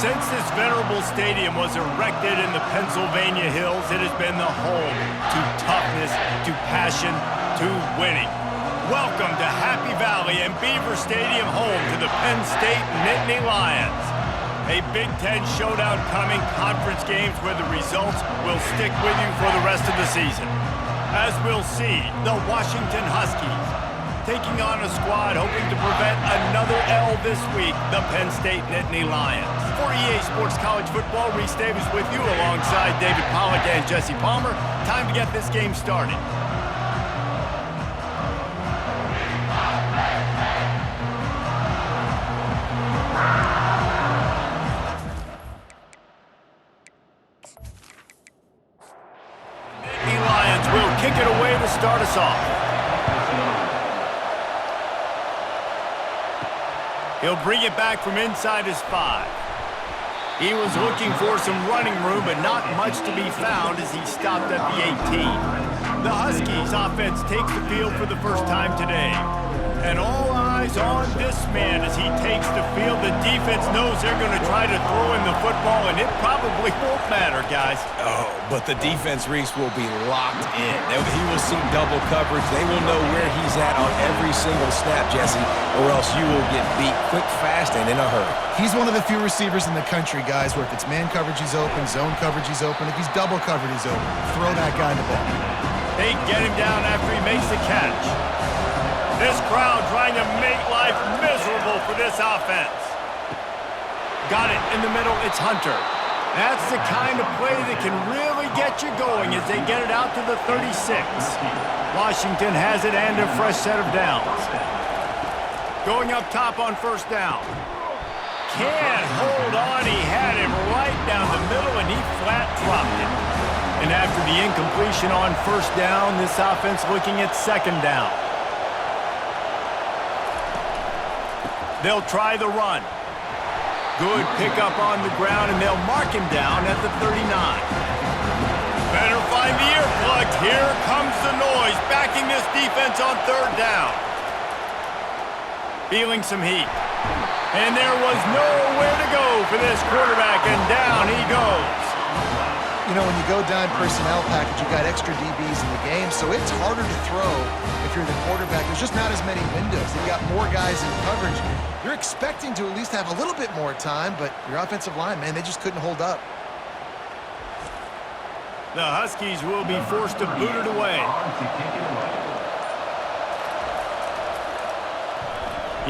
Since this venerable stadium was erected in the Pennsylvania hills, it has been the home to toughness, to passion, to winning. Welcome to Happy Valley and Beaver Stadium, home to the Penn State Nittany Lions. A Big Ten showdown coming, conference games where the results will stick with you for the rest of the season. As we'll see, the Washington Huskies taking on a squad hoping to prevent another L this week, the Penn State Nittany Lions. For EA Sports College Football, Reese Davis with you alongside David Pollack and Jesse Palmer. Time to get this game started. Nittany Lions will kick it away to start us off. He'll bring it back from inside his 5. He was looking for some running room, but not much to be found as he stopped at the 18. The Huskies offense takes the field for the first time today. And all eyes on this man as he takes the field. The defense knows they're going to try to throw in the football, and it probably won't matter, guys. Oh, but the defense, Reese, will be locked in. He will see double coverage. They will know where he's at on every single snap, Jesse, or else you will get beat quick, fast, and in a hurry. He's one of the few receivers in the country, guys, where if it's man coverage, he's open, zone coverage, he's open. If he's double covered, he's open. Throw that guy the ball. They get him down after he makes the catch. This crowd trying to make life miserable for this offense. Got it in the middle, it's Hunter. That's the kind of play that can really get you going as they get it out to the 36. Washington has it and a fresh set of downs. Going up top on first down. Can't hold on, he had him right down the middle and he flat dropped it. And after the incompletion on first down, this offense looking at second down. They'll try the run. Good pickup on the ground, and they'll mark him down at the 39. Better find the earplugs. Here comes the noise, backing this defense on third down. Feeling some heat. And there was nowhere to go for this quarterback, and down he goes. You know, when you go down personnel package, you got extra DBs in the game, so it's harder to throw if you're the quarterback. There's just not as many windows. You've got more guys in coverage. You're expecting to at least have a little bit more time, but your offensive line, man, they just couldn't hold up. The Huskies will be forced to boot it away.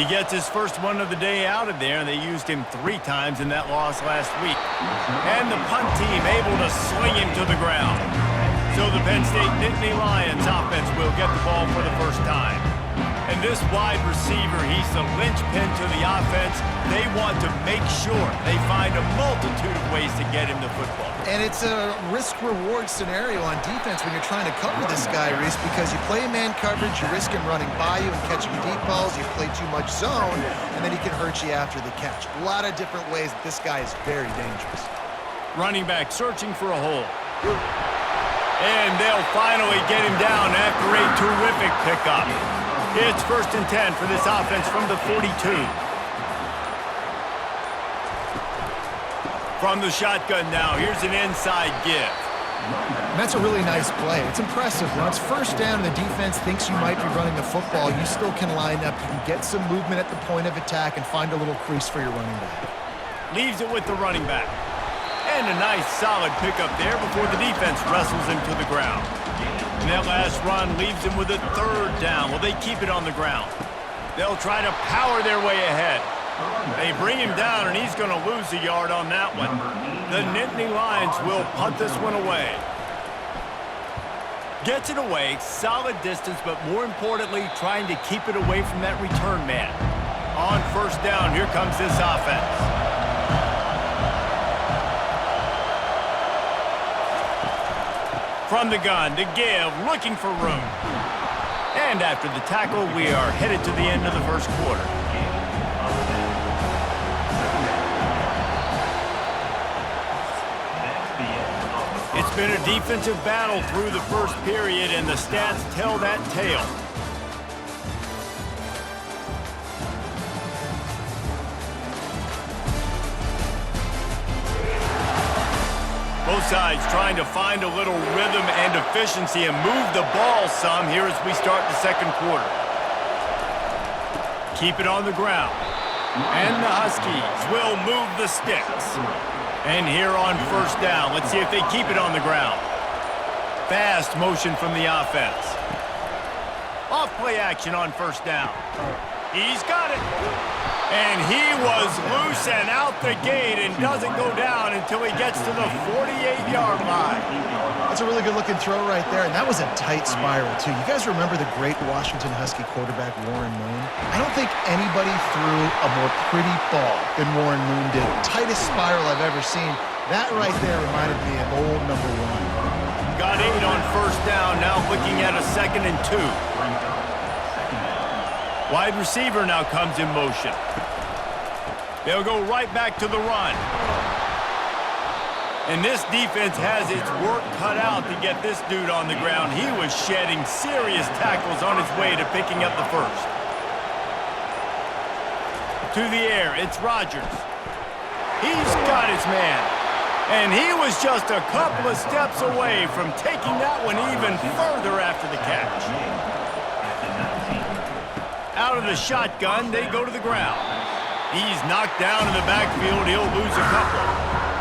He gets his first one of the day out of there, and they used him 3 times in that loss last week. And the punt team able to sling him to the ground. So the Penn State Nittany Lions offense will get the ball for the first time. And this wide receiver, he's the linchpin to the offense. They want to make sure they find a multitude of ways to get him the football. And it's a risk-reward scenario on defense when you're trying to cover this guy, Reese, because you play man coverage, you risk him running by you and catching deep balls, you play too much zone, and then he can hurt you after the catch. A lot of different ways that this guy is very dangerous. Running back searching for a hole. And they'll finally get him down after a terrific pickup. It's 1st and 10 for this offense from the 42. From the shotgun now, here's an inside give. And that's a really nice play. It's impressive. When it's first down and the defense thinks you might be running the football, you still can line up. You can get some movement at the point of attack and find a little crease for your running back. Leaves it with the running back. And a nice solid pickup there before the defense wrestles him to the ground. And that last run leaves him with a 3rd down. Well, they keep it on the ground. They'll try to power their way ahead. They bring him down, and he's going to lose a yard on that one. The Nittany Lions will punt this one away. Gets it away, solid distance, but more importantly, trying to keep it away from that return man. On first down, here comes this offense. From the gun, to give, looking for room. And after the tackle, we are headed to the end of the first quarter. It's been a defensive battle through the first period, and the stats tell that tale. Both sides trying to find a little rhythm and efficiency and move the ball some here as we start the second quarter. Keep it on the ground. And the Huskies will move the sticks. And here on first down, let's see if they keep it on the ground. Fast motion from the offense. Off play action on first down. He's got it. And he was loose and out the gate and doesn't go down until he gets to the 48-yard line. That's a really good-looking throw right there, and that was a tight spiral, too. You guys remember the great Washington Husky quarterback Warren Moon? I don't think anybody threw a more pretty ball than Warren Moon did. Tightest spiral I've ever seen. That right there reminded me of old number 1. Got 8 on first down, now looking at a 2nd and 2. Wide receiver now comes in motion. They'll go right back to the run. And this defense has its work cut out to get this dude on the ground. He was shedding serious tackles on his way to picking up the first. To the air, it's Rodgers. He's got his man. And he was just a couple of steps away from taking that one even further after the catch. Out of the shotgun, they go to the ground. He's knocked down in the backfield. He'll lose a couple.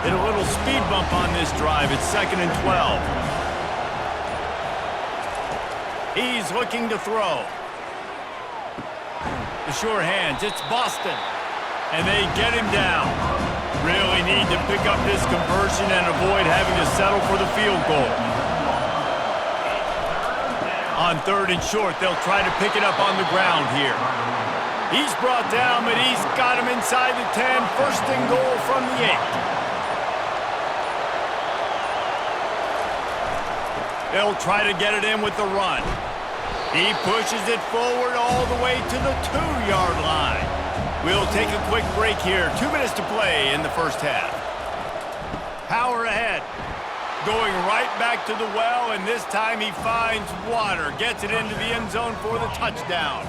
Hit a little speed bump on this drive. It's 2nd and 12. He's looking to throw. The sure hands. It's Boston. And they get him down. Really need to pick up this conversion and avoid having to settle for the field goal. On 3rd and short, they'll try to pick it up on the ground here. He's brought down, but he's got him inside the 10. 1st and goal from the 8. They'll try to get it in with the run. He pushes it forward all the way to the 2-yard line. We'll take a quick break here. 2 minutes to play in the first half. Power ahead. Going right back to the well, and this time he finds water. Gets it into the end zone for the touchdown.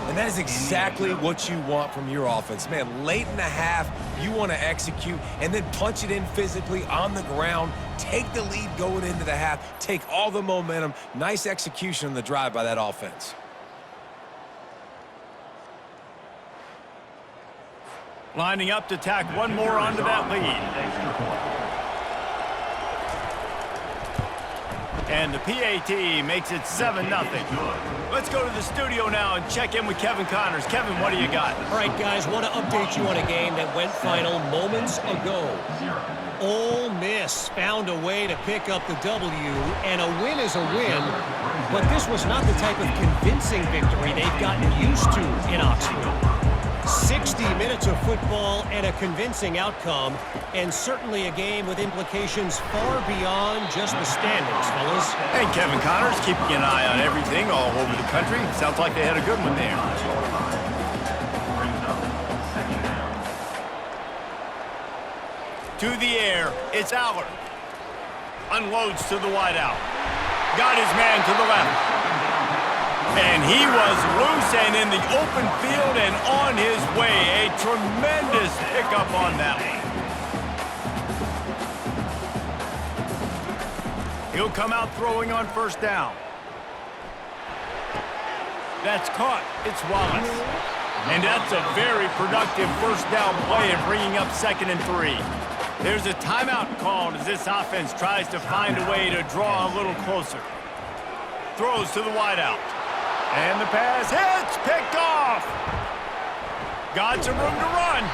And that is exactly what you want from your offense. Man, late in the half, you want to execute and then punch it in physically on the ground. Take the lead going into the half. Take all the momentum. Nice execution on the drive by that offense. Lining up to tack one more onto that lead. And the PAT makes it 7-0. Let's go to the studio now and check in with Kevin Connors. Kevin, what do you got? All right, guys, want to update you on a game that went final moments ago. Ole Miss found a way to pick up the W, and a win is a win, but this was not the type of convincing victory they've gotten used to in Oxford. 60 minutes of football and a convincing outcome, and certainly a game with implications far beyond just the standings, fellas. Hey, Kevin Connors, keeping an eye on everything all over the country. Sounds like they had a good one there. To the air, it's Aller. Unloads to the wideout. Got his man to the left. And he was loose and in the open field and on his way. A tremendous pickup on that one. He'll come out throwing on first down. That's caught. It's Wallace. And that's a very productive first down play and bringing up 2nd and 3. There's a timeout called as this offense tries to find a way to draw a little closer. Throws to the wideout. And the pass hits, picked off. Got some room to run.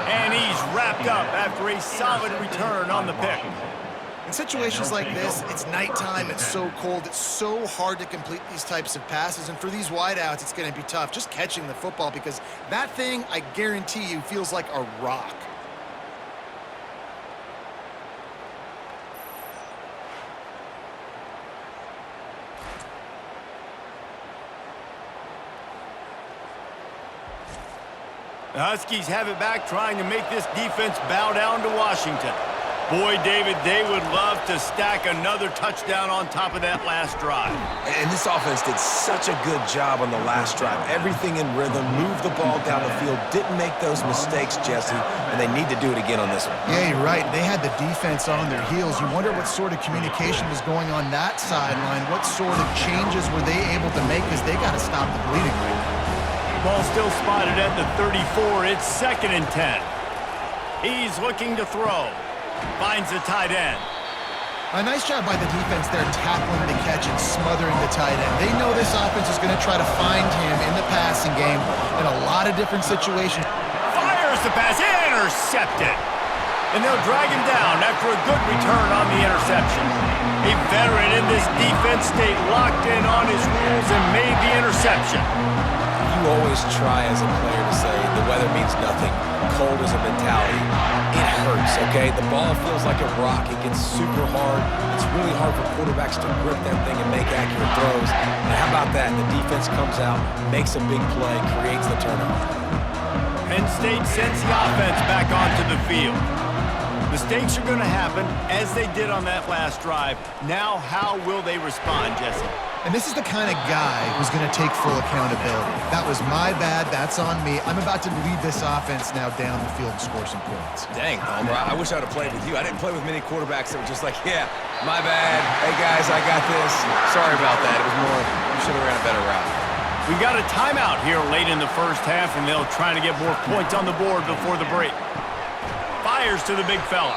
And he's wrapped up after a solid return on the pick. In situations like this, it's nighttime, it's so cold, it's so hard to complete these types of passes. And for these wideouts, it's going to be tough just catching the football because that thing, I guarantee you, feels like a rock. The Huskies have it back, trying to make this defense bow down to Washington. Boy, David, they would love to stack another touchdown on top of that last drive. And this offense did such a good job on the last drive. Everything in rhythm, moved the ball down the field, didn't make those mistakes, Jesse, and they need to do it again on this one. Yeah, you're right. They had the defense on their heels. You wonder what sort of communication was going on that sideline. What sort of changes were they able to make, because they got to stop the bleeding right now. Ball still spotted at the 34. It's 2nd and 10. He's looking to throw. Finds the tight end. A nice job by the defense there, tackling the catch and smothering the tight end. They know this offense is going to try to find him in the passing game in a lot of different situations. Fires the pass. Intercepted. And they'll drag him down after a good return on the interception. A veteran in this defense stayed locked in on his rules and made the interception. You always try as a player to say the weather means nothing. Cold is a mentality. It hurts, okay? The ball feels like a rock. It gets super hard. It's really hard for quarterbacks to grip that thing and make accurate throws. And how about that? The defense comes out, makes a big play, creates the turnover. Penn State sends the offense back onto the field. Mistakes are going to happen, as they did on that last drive. Now, how will they respond, Jesse? And this is the kind of guy who's going to take full accountability. That was my bad. That's on me. I'm about to lead this offense now down the field and score some points. Dang, Homer, I wish I would have played with you. I didn't play with many quarterbacks that were just like, yeah, my bad. Hey, guys, I got this. Sorry about that. It was more, you should have ran a better route. We got a timeout here late in the first half, and they'll try to get more points on the board before the break. Fires to the big fella.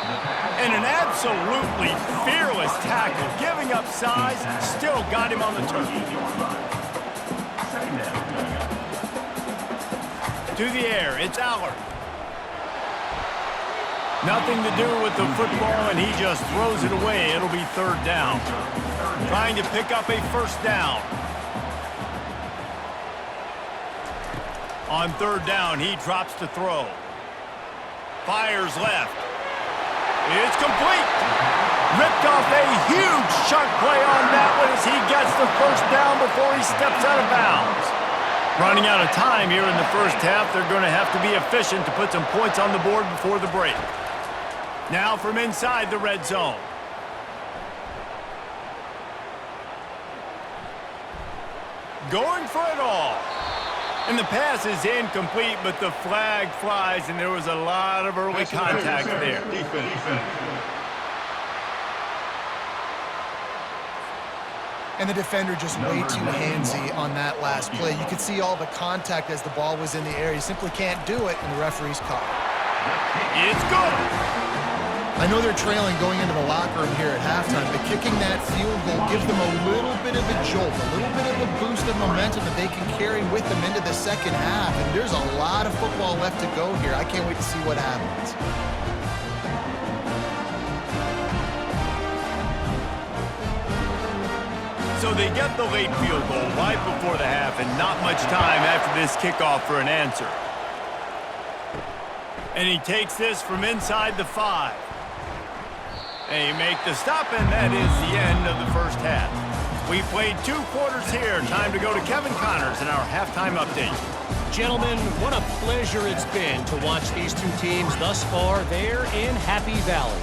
And an absolutely fearless tackle, giving up size, still got him on the turf. To the air, it's Allard. Nothing to do with the football, and he just throws it away. It'll be 3rd down. Trying to pick up a 1st down. On 3rd down, he drops to throw. Fires left. It's complete. Ripped off a huge chunk play on that one as he gets the 1st down before he steps out of bounds. Running out of time here in the first half, they're going to have to be efficient to put some points on the board before the break. Now from inside the red zone. Going for it all. And the pass is incomplete, but the flag flies, and there was a lot of early contact there. And the defender just way too handsy on that last play. You could see all the contact as the ball was in the air. You simply can't do it, and the referee's caught it. It's good. I know they're trailing going into the locker room here at halftime, but kicking that field goal gives them a little bit of a jolt, a little bit of a boost of momentum that they can carry with them into the second half. And there's a lot of football left to go here. I can't wait to see what happens. So they get the late field goal right before the half, and not much time after this kickoff for an answer. And he takes this from inside the 5. And he make the stop, and that is the end of the first half. We played 2 quarters here. Time to go to Kevin Connors in our halftime update. Gentlemen, what a pleasure it's been to watch these 2 teams thus far there in Happy Valley.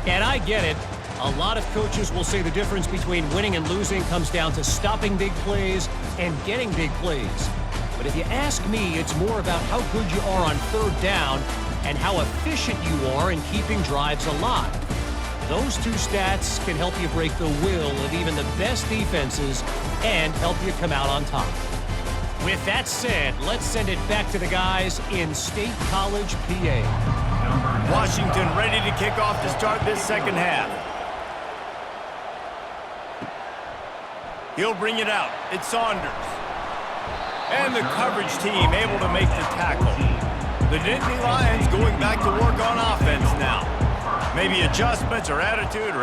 And I get it. A lot of coaches will say the difference between winning and losing comes down to stopping big plays and getting big plays. But if you ask me, it's more about how good you are on 3rd down and how efficient you are in keeping drives alive. Those 2 stats can help you break the will of even the best defenses and help you come out on top. With that said, let's send it back to the guys in State College, PA. Washington ready to kick off to start this second half. He'll bring it out. It's Saunders. And the coverage team able to make the tackle. The Nittany Lions going back to work on offense now. Maybe adjustments or attitude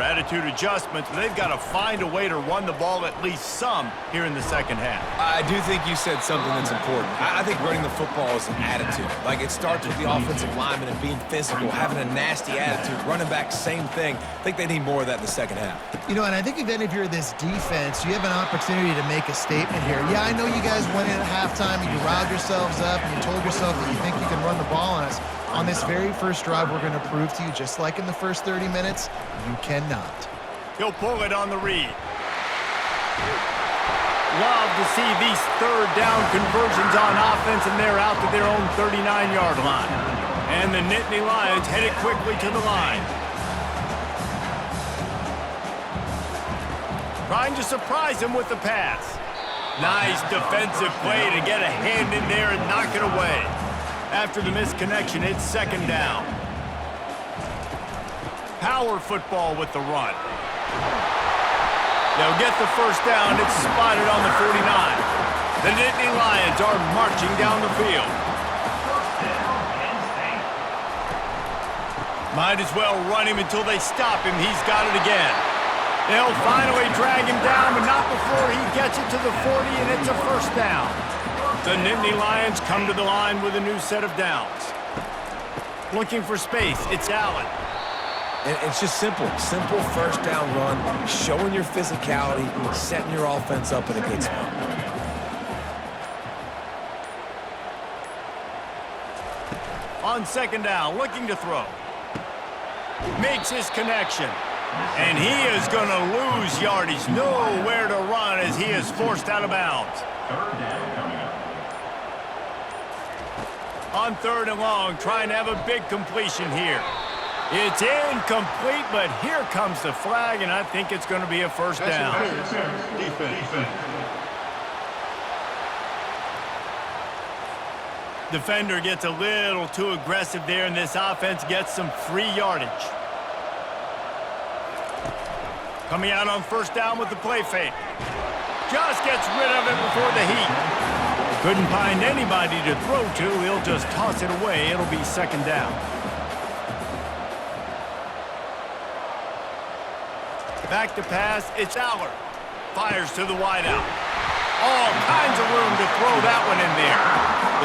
adjustments, but they've got to find a way to run the ball at least some here in the second half. I do think you said something that's important. I think running the football is an attitude. Like, it starts with the offensive lineman and being physical, having a nasty attitude. Running back, same thing. I think they need more of that in the second half. You know, and I think if you're this defense, you have an opportunity to make a statement here. Yeah, I know you guys went in at halftime and you riled yourselves up and you told yourself that you think you can run the ball on us. on this very first drive, we're going to prove to you, just like in the first 30 minutes, you cannot. He'll pull it on the read. Love to see these third down conversions on offense, and they're out to their own 39-yard line. And the Nittany Lions headed quickly to the line. Trying to surprise him with the pass. Nice defensive play to get a hand in there and knock it away. After the misconnection, it's second down. Power football with the run. They'll get the first down. It's spotted on the 49. The Nittany Lions are marching down the field. Might as well run him until they stop him. He's got it again. They'll finally drag him down, but not before he gets it to the 40, and it's a first down. The Nittany Lions come to the line with a new set of downs. Looking for space. It's Allen. And it's just simple first down run, showing your physicality, setting your offense up in a good spot. On second down, looking to throw. Makes his connection. And he is going to lose yardage. Nowhere to run as he is forced out of bounds. On third and long, trying to have a big completion here. It's incomplete, but here comes the flag, and I think it's going to be a first down. Defense. Defender gets a little too aggressive there, and this offense gets some free yardage. Coming out on first down with the play fake. Just gets rid of it before the heat. Couldn't find anybody to throw to. He'll just toss it away. It'll be second down. Back to pass. It's Aller. Fires to the wideout. All kinds of room to throw that one in there.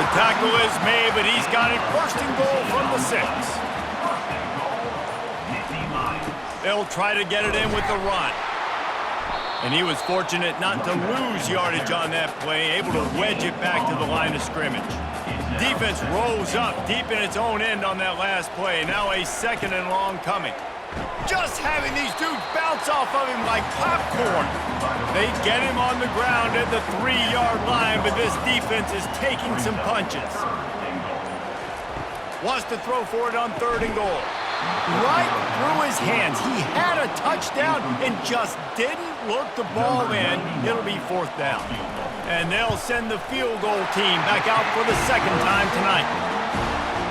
The tackle is made, but he's got it first and goal from the 6. They'll try to get it in with the run. And he was fortunate not to lose yardage on that play, able to wedge it back to the line of scrimmage. Defense rolls up deep in its own end on that last play. Now a second and long coming. Just having these dudes bounce off of him like popcorn. They get him on the ground at the 3-yard line, but this defense is taking some punches. Wants to throw for it on third and goal. Right through his hands. He had a touchdown and just didn't look the ball in. It'll be fourth down. And they'll send the field goal team back out for the second time tonight.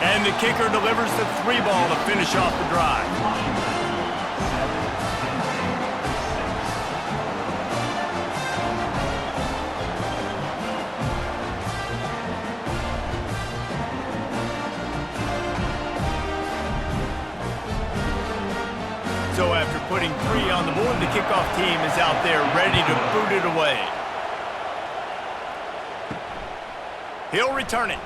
And the kicker delivers the 3 ball to finish off the drive. So after putting 3 on the board, the kickoff team is out there ready to boot it away. He'll return it.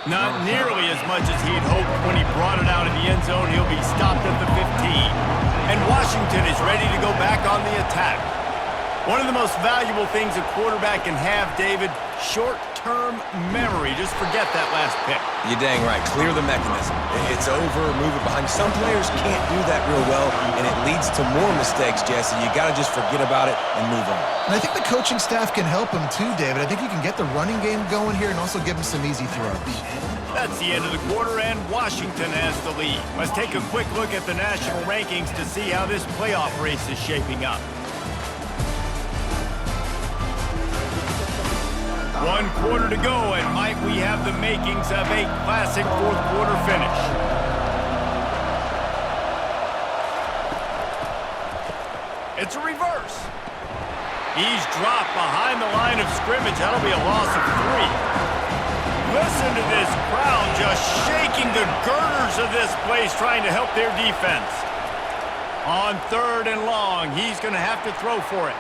Not nearly as much as he'd hoped when he brought it out of the end zone. He'll be stopped at the 15. And Washington is ready to go back on the attack. One of the most valuable things a quarterback can have, David, short-term memory. Just forget that last pick. You're dang right. Clear the mechanism. It's over, move it behind. Some players can't do that real well, and it leads to more mistakes, Jesse. You got to just forget about it and move on. And I think the coaching staff can help him too, David. I think you can get the running game going here and also give him some easy throws. That's the end of the quarter, and Washington has the lead. Let's take a quick look at the national rankings to see how this playoff race is shaping up. 1 quarter to go, and might we have the makings of a classic fourth quarter finish. It's a reverse. He's dropped behind the line of scrimmage. That'll be a loss of 3. Listen to this crowd just shaking the girders of this place, trying to help their defense. On third and long, he's going to have to throw for it.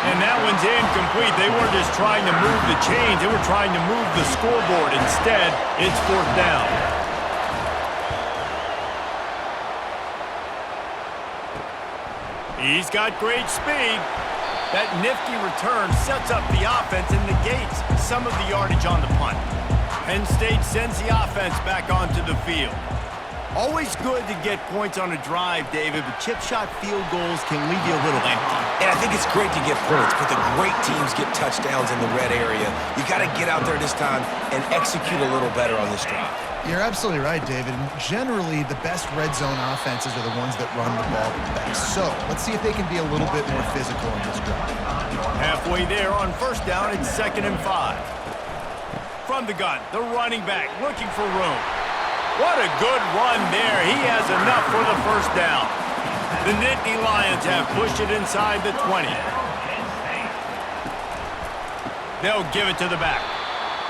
And that one's incomplete. They weren't just trying to move the chains. They were trying to move the scoreboard. Instead, it's fourth down. He's got great speed. That nifty return sets up the offense and negates some of the yardage on the punt. Penn State sends the offense back onto the field. Always good to get points on a drive, David, but chip shot field goals can leave you a little empty. And I think it's great to get points, but the great teams get touchdowns in the red area. You got to get out there this time and execute a little better on this drive. You're absolutely right, David. And generally, the best red zone offenses are the ones that run the ball the best. So let's see if they can be a little bit more physical in this drive. Halfway there on first down, it's 2nd and 5. From the gun, the running back looking for room. What a good run there. He has enough for the first down. The Nittany Lions have pushed it inside the 20. They'll give it to the back.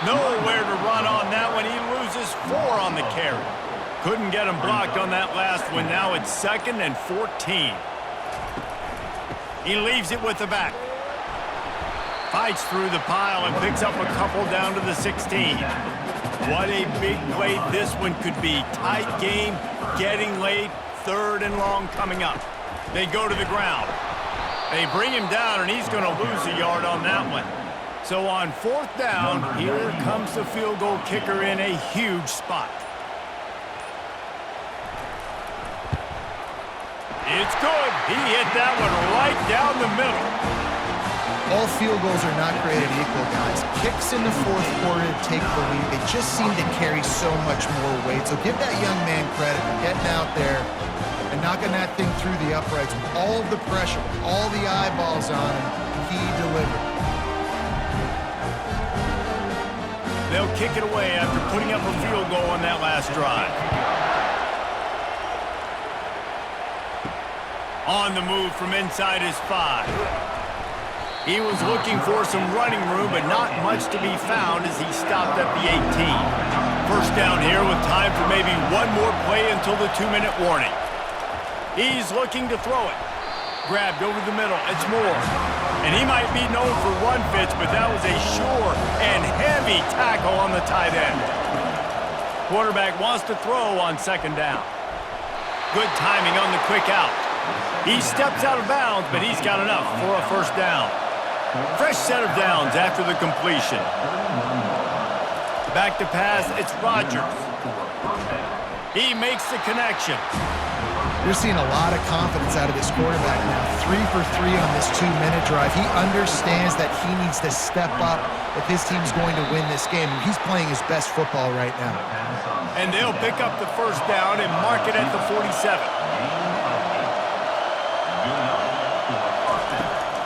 Nowhere to run on that one. He loses 4 on the carry. Couldn't get him blocked on that last one. Now it's 2nd and 14. He leaves it with the back. Fights through the pile and picks up a couple down to the 16. What a big play this one could be. Tight game, getting late, 3rd and long coming up. They go to the ground. They bring him down, and he's going to lose a yard on that one. So on 4th down, here comes the field goal kicker in a huge spot. It's good. He hit that one right down the middle. All field goals are not created equal, guys. Kicks in the 4th quarter to take the lead. They just seem to carry so much more weight. So give that young man credit for getting out there and knocking that thing through the uprights with all of the pressure, with all the eyeballs on him. He delivered. They'll kick it away after putting up a field goal on that last drive. On the move from inside his 5. He was looking for some running room, but not much to be found as he stopped at the 18. First down here with time for maybe one more play until the 2-minute warning. He's looking to throw it. Grabbed over the middle. It's Moore. And he might be known for run fits, but that was a sure and heavy tackle on the tight end. Quarterback wants to throw on 2nd down. Good timing on the quick out. He steps out of bounds, but he's got enough for a first down. Fresh set of downs after the completion. Back to pass, it's Rodgers. He makes the connection. You're seeing a lot of confidence out of this quarterback now. 3 for 3 on this 2-minute drive. He understands that he needs to step up if his team's going to win this game. He's playing his best football right now. And they'll pick up the first down and mark it at the 47.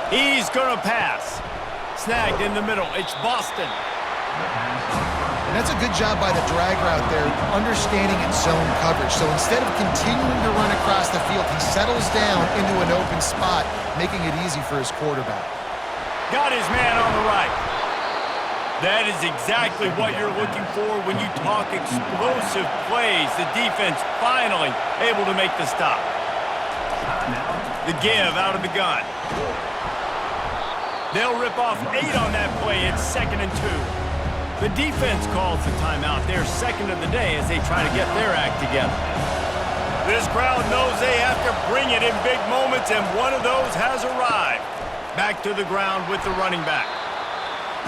He's going to pass. Snagged in the middle. It's Boston. And that's a good job by the drag route there, understanding its zone coverage. So instead of continuing to run across the field, he settles down into an open spot, making it easy for his quarterback. Got his man on the right. That is exactly what you're looking for when you talk explosive plays. The defense finally able to make the stop. The give out of the gun. They'll rip off 8 on that play. It's 2nd and 2. The defense calls the timeout. They're 2nd of the day as they try to get their act together. This crowd knows they have to bring it in big moments, and one of those has arrived. Back to the ground with the running back.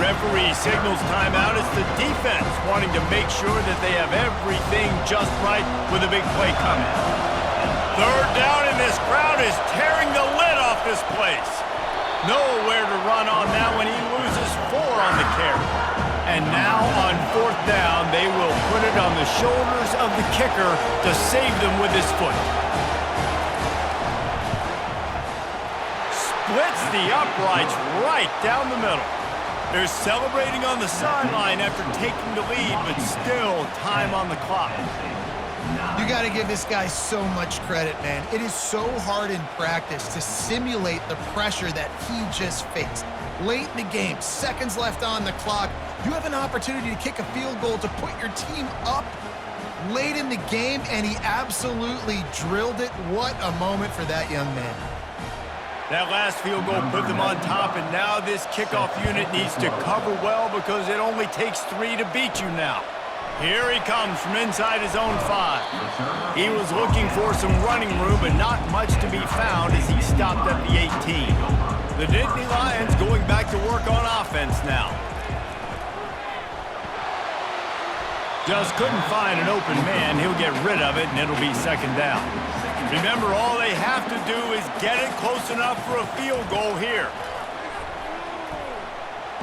Referee signals timeout. It's the defense wanting to make sure that they have everything just right with a big play coming. 3rd down, and this crowd is tearing the lid off this place. Nowhere to run on that one. He loses 4 on the carry. And now on 4th down, they will put it on the shoulders of the kicker to save them with his foot. Splits the uprights right down the middle. They're celebrating on the sideline after taking the lead, but still time on the clock. You got to give this guy so much credit, man. It is so hard in practice to simulate the pressure that he just faced. Late in the game, seconds left on the clock, you have an opportunity to kick a field goal to put your team up late in the game, and he absolutely drilled it. What a moment for that young man. That last field goal put them on top, and now this kickoff unit needs to cover well because it only takes 3 to beat you now. Here he comes from inside his own 5. He was looking for some running room, but not much to be found as he stopped at the 18. The Nittany Lions going back to work on offense now. Just couldn't find an open man. He'll get rid of it, and it'll be second down. Remember, all they have to do is get it close enough for a field goal here.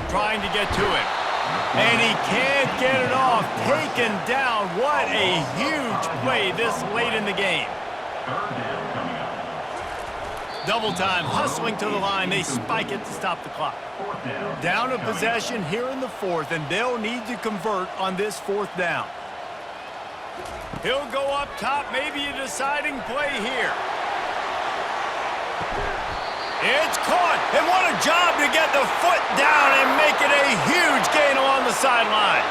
Trying to get to it. And he can't get it off. Taken down. What a huge play this late in the game. Double time, hustling to the line. They spike it to stop the clock. Down a possession here in the fourth, and they'll need to convert on this fourth down. He'll go up top, maybe a deciding play here. It's caught, and what a job to get the foot down and make it a huge gain along the sideline.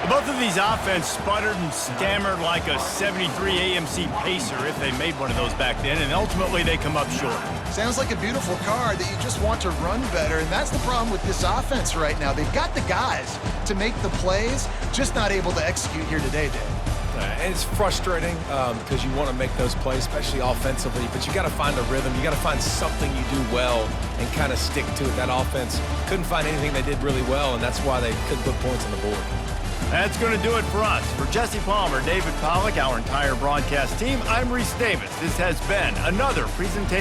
Both of these offense sputtered and stammered like a 73 AMC Pacer if they made one of those back then, and ultimately they come up short. Sounds like a beautiful car that you just want to run better, and that's the problem with this offense right now. They've got the guys to make the plays, just not able to execute here today, Dave. And it's frustrating because you want to make those plays, especially offensively, but you got to find a rhythm. You got to find something you do well and kind of stick to it. That offense couldn't find anything they did really well, and that's why they couldn't put points on the board. That's going to do it for us. For Jesse Palmer, David Pollack, our entire broadcast team, I'm Reese Davis. This has been another presentation